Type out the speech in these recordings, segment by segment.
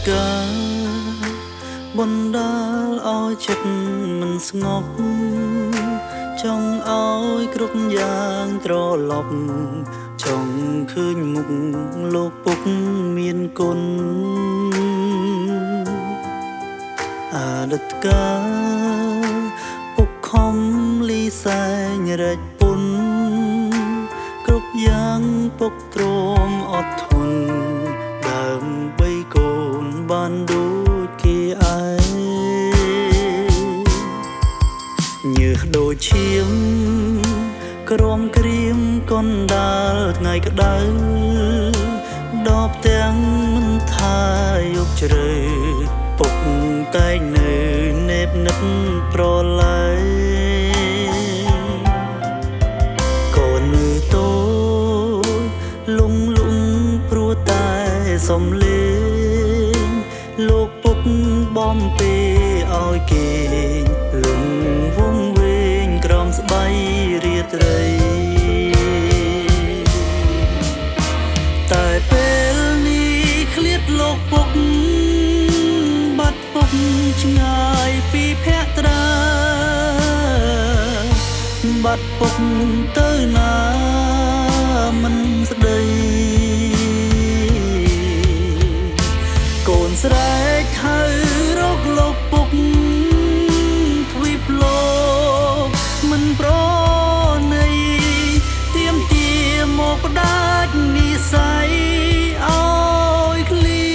កាបណ្ដាលឲ្យចិត្តមិនស្ងប់ចង់ឲ្យគ្រប់យ៉ាងត្រឡប់ចង់ឃើញមុខលោកពុកមានគុណអតីតកាលពុកខំលីសែងរែកពុនគ្រប់យ៉ាងពុកទ្រាំអត់ធន់ដើម្បីកូនបានដូចគេឯងញើសដូចឈាមក្រំក្រៀមកណ្ដាលថ្ងៃក្តៅដបទាំងមិនថាយប់ជ្រៅពុកតែងនៅនេបនិតប្រឡែកូននៅតូចលងព្រោះតែសំលេងលោកពុកបំពេឲ្យគេលំវងវែងក្រំស្បៃរាត្រីតែពេលនេះឃ្លាតលោកពុកបាត់ពុកឆ្ងាយពីភក្ត្រាបាត់ពុកទៅណាមិនស្ដីកូនស្រែកហៅរកលោកពុកទ្វីបលោកមិនប្រណីទៀមទាមកផ្ដាច់និស័យឲ្យឃ្លី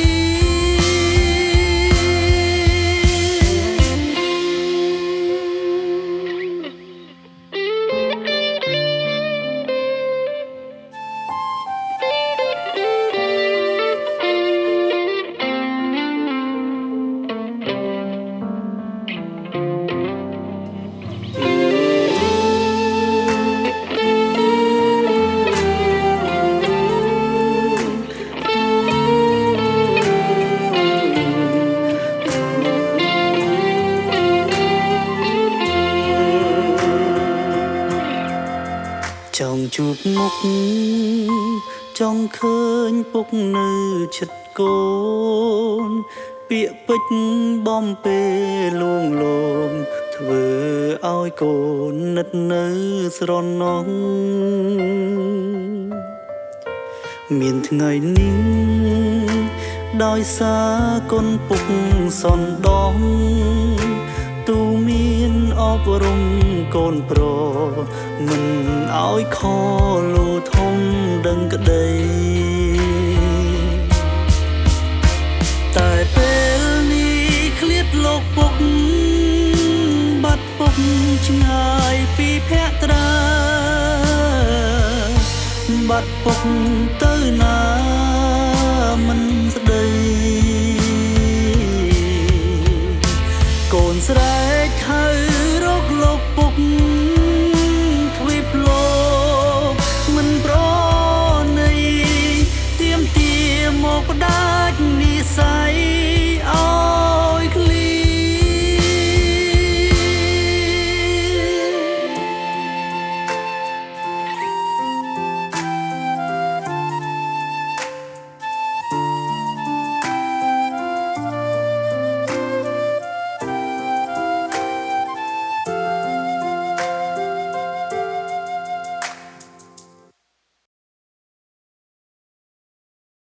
ចង់ជួបមុខចង់ឃើញពុកនៅជិតកូនពាក្យពេចន៍បំពេលលួងលោមធ្វើឲ្យកូននឹកនៅស្រណោះមានថ្ងៃនេះដោយសារគុណពុកសណ្ដោះទូមានអប់រំកូនប្រុសមិនឲ្យខលូធំដឹងក្តីតែពេលនេះឃ្លាតលោកពុកបាត់ពុកឆ្ងាយពីភក្ត្រាបាត់ពុកទៅណាមិនស្ដីកូនស្រែកហៅ